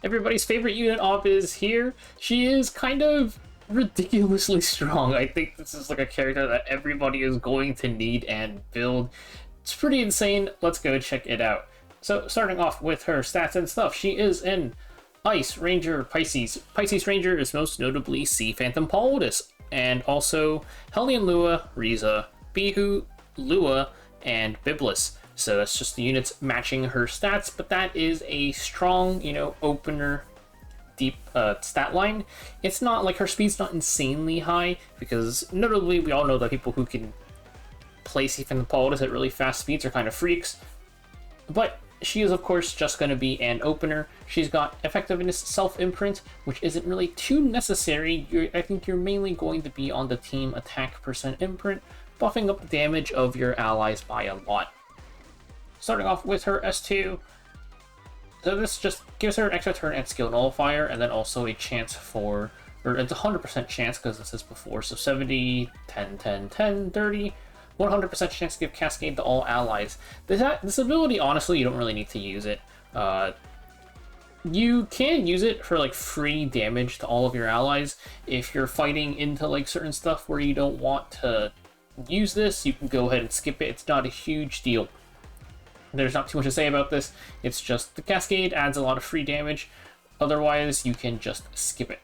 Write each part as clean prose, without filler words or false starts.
Everybody's favorite unit Aube is here. She is kind of ridiculously strong. I think this is like a character that everybody is going to need and build. It's pretty insane. Let's go check it out. So starting off with her stats and stuff, she is in Ice, Ranger, Pisces. Pisces Ranger is most notably Sea Phantom Paludius, and also Hellion Lua, Riza, Bihu, Lua, and Biblis. So that's just the units matching her stats, but that is a strong, opener deep stat line. It's not like her speed's not insanely high, because notably we all know that people who can play Sea Phantom Paludius at really fast speeds are kind of freaks. But she is, of course, just going to be an opener. She's got effectiveness self-imprint, which isn't really too necessary. I think you're mainly going to be on the team attack percent imprint, buffing up the damage of your allies by a lot. Starting off with her S2, so this just gives her an extra turn at skill nullifier, and then also a chance for, or it's a 100% chance because this is before, so 70, 10, 10, 10, 30, 100% chance to give Cascade to all allies. This ability, honestly, you don't really need to use it. You can use it for like free damage to all of your allies. If you're fighting into like certain stuff where you don't want to use this, you can go ahead and skip it. It's not a huge deal. There's not too much to say about this. It's just the Cascade adds a lot of free damage. Otherwise, you can just skip it.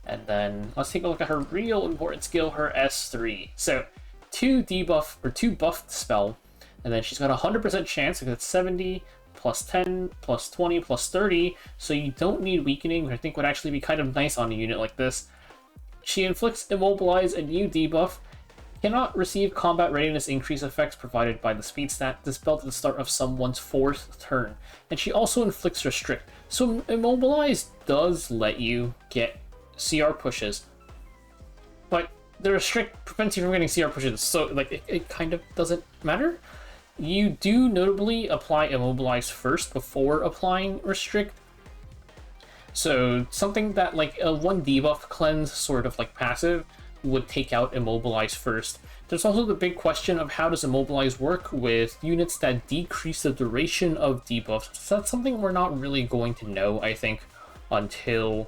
And then let's take a look at her real important skill, her S3. So, 2 buffed spell, and then she's got a 100% chance because it's 70 plus 10 plus 20 plus 30. So you don't need weakening, which I think would actually be kind of nice on a unit like this. She inflicts Immobilize, a new debuff. Cannot receive combat readiness increase effects provided by the speed stat dispelled at the start of someone's 4th turn. And she also inflicts Restrict. So Immobilize does let you get CR pushes, but the Restrict prevents you from getting CR pushes, so like it kind of doesn't matter. You do notably apply Immobilize first before applying Restrict. So something that like a 1 debuff cleanse sort of like passive would take out Immobilize first. There's also the big question of how does Immobilize work with units that decrease the duration of debuffs. So that's something we're not really going to know, I think, until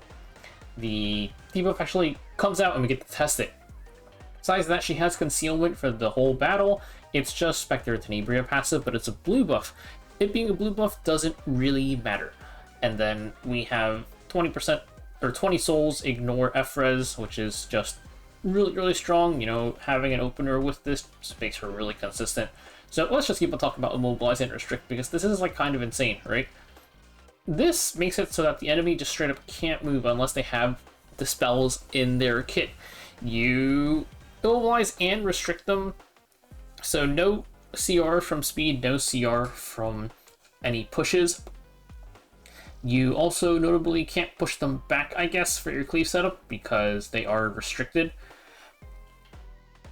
the debuff actually comes out and we get to test it. Besides that, she has Concealment for the whole battle. It's just Spectre and Tenebria passive, but it's a blue buff. It being a blue buff doesn't really matter. And then we have 20% or 20 souls, ignore F-Res, which is just really strong. Having an opener with this just makes her really consistent. So let's just keep on talking about Immobilize and Restrict, because this is like kind of insane, right? This makes it so that the enemy just straight up can't move unless they have the spells in their kit. You Immobilize and Restrict them, so no CR from speed, no CR from any pushes. You also notably can't push them back, I guess, for your cleave setup because they are restricted.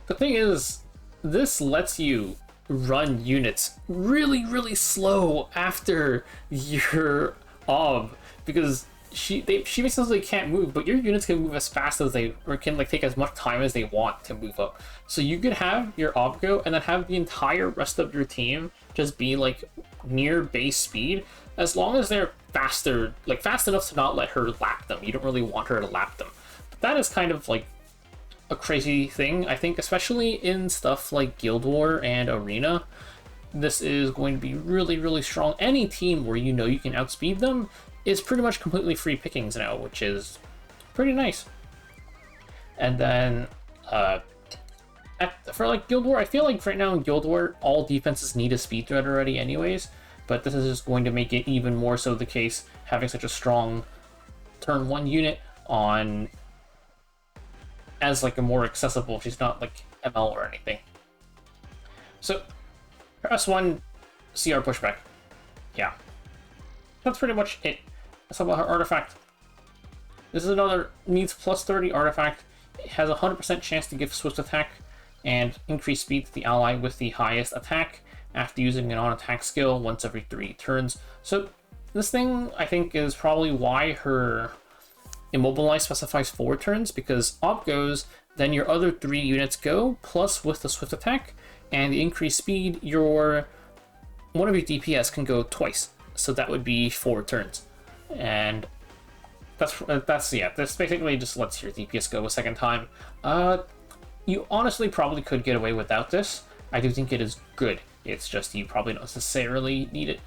The thing is, this lets you run units really slow after your Aube, because she basically can't move, but your units can move as fast as they, or can like take as much time as they want to move up. So you could have your Aube go and then have the entire rest of your team just be like near base speed, as long as they're faster, like fast enough to not let her lap them. You don't really want her to lap them. But that is kind of like a crazy thing, I think, especially in stuff like Guild War and Arena. This is going to be really strong. Any team where you know you can outspeed them is pretty much completely free pickings now, which is pretty nice. And then for like Guild War, I feel like right now in Guild War all defenses need a speed threat already anyways, but this is just going to make it even more so the case, having such a strong turn 1 unit on as like a more accessible. She's not like ML or anything. So her S1 CR pushback, yeah, that's pretty much it. Let's talk about her artifact. This is another needs plus 30 artifact. It has a 100% chance to give swift attack and increase speed to the ally with the highest attack after using an on-attack skill once every 3 turns. So this thing, I think, is probably why her Immobilize specifies 4 turns, because Aube goes, then your other 3 units go, plus with the swift attack and the increased speed, one of your DPS can go twice. So that would be 4 turns. and yeah. This basically just lets your DPS go a second time. You honestly probably could get away without this. I do think it is good. It's just you probably don't necessarily need it.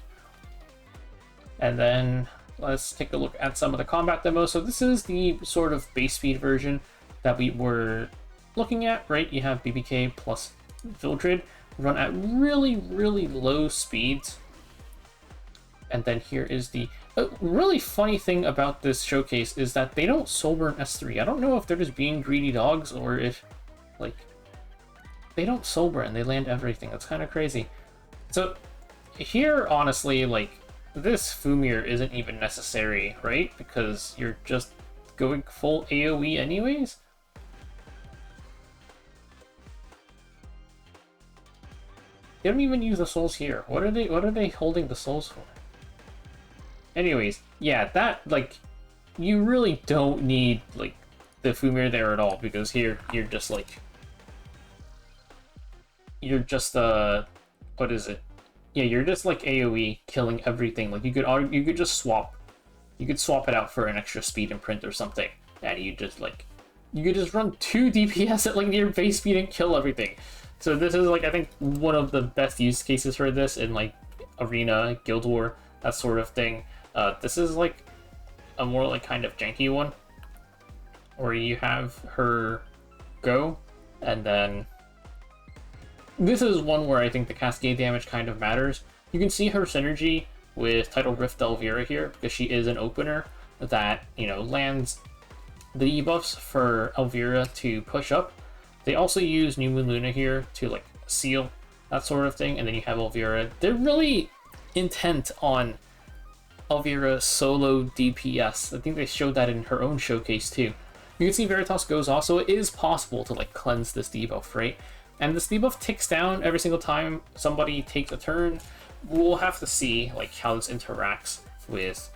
And then let's take a look at some of the combat demos. So this is the sort of base speed version that we were looking at, right? You have BBK plus Vildred run at really, really low speeds. And then here is the really funny thing about this showcase is that they don't soul burn S3. I don't know if they're just being greedy dogs or if, like, they don't soul burn. They land everything. That's kind of crazy. So here, honestly, like, this Fumir isn't even necessary, right? Because you're just going full AoE anyways. They don't even use the souls here. What are they holding the souls for? Anyways, yeah, that, like, you really don't need, like, the Fumir there at all, because here, you're just, like, you're just, what is it? Yeah, you're just, like, AoE, killing everything. Like, you could just swap it out for an extra speed imprint or something, and you just, like, you could just run 2 DPS at, like, near base speed and kill everything. So this is, like, I think one of the best use cases for this in, like, Arena, Guild War, that sort of thing. This is, like, a more, like, kind of janky one, where you have her go, and then this is one where I think the cascade damage kind of matters. You can see her synergy with Tidal Rift Elvira here, because she is an opener that, you know, lands the debuffs for Elvira to push up. They also use New Moon Luna here to, like, seal, that sort of thing, and then you have Elvira. They're really intent on Elvira solo DPS. I think they showed that in her own showcase too. You can see Veritas goes off, so it is possible to, like, cleanse this debuff, right? And this debuff ticks down every single time somebody takes a turn. We'll have to see, like, how this interacts with,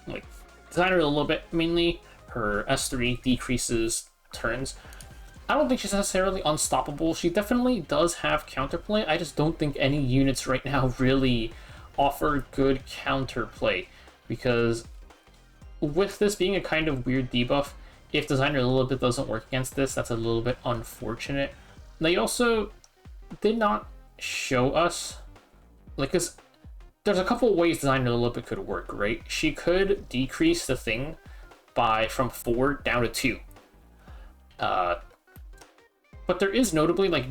like, Designer a little bit. Mainly, her S3 decreases turns. I don't think she's necessarily unstoppable. She definitely does have counterplay. I just don't think any units right now really offer good counterplay, because with this being a kind of weird debuff, if Designer a little bit doesn't work against this, that's a little bit unfortunate. They also did not show us, like, cause there's a couple ways Designer a little bit could work, right? She could decrease the thing from 4 down to 2. But there is notably, like,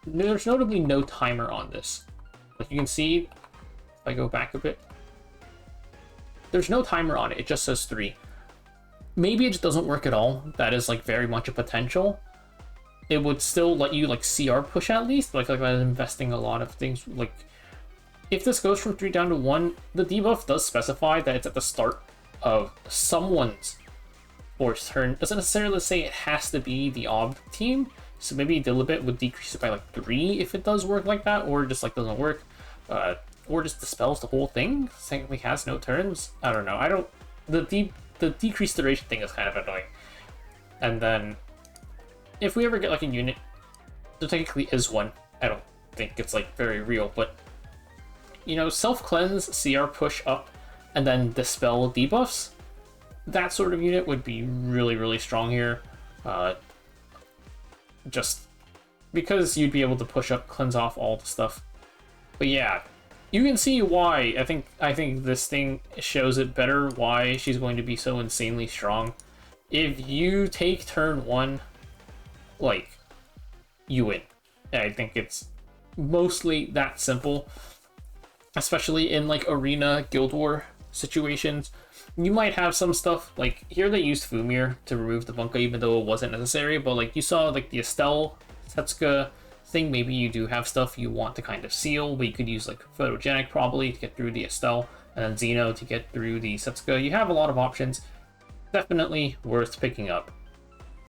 there's notably no timer on this. Like, you can see, if I go back a bit, there's no timer on it. It just says 3. Maybe it just doesn't work at all. That is, like, very much a potential. It would still let you, like, CR push at least, like investing a lot of things. Like, if this goes from 3 down to 1, the debuff does specify that it's at the start of someone's force turn. Doesn't necessarily say it has to be the Aube team, so maybe Dilibit would decrease it by, like, 3 if it does work like that, or just, like, doesn't work, or just dispels the whole thing, technically has no turns. I don't know. The decreased duration thing is kind of annoying. And then, if we ever get, like, a unit, there technically is one. I don't think it's, like, very real, but, you know, self-cleanse, CR push up, and then dispel debuffs, that sort of unit would be really, really strong here. Just because you'd be able to push up, cleanse off all the stuff. But yeah, you can see why. I think this thing shows it better why she's going to be so insanely strong. If you take turn 1, like, you win. I think it's mostly that simple. Especially in, like, Arena, Guild War situations. You might have some stuff, like, here they used Fumir to remove the Bunka even though it wasn't necessary, but, like, you saw, like, the Estelle, Setsuka thing, maybe you do have stuff you want to kind of seal, but you could use, like, Photogenic probably to get through the Estelle, and then Xeno to get through the Setsuka. You have a lot of options. Definitely worth picking up.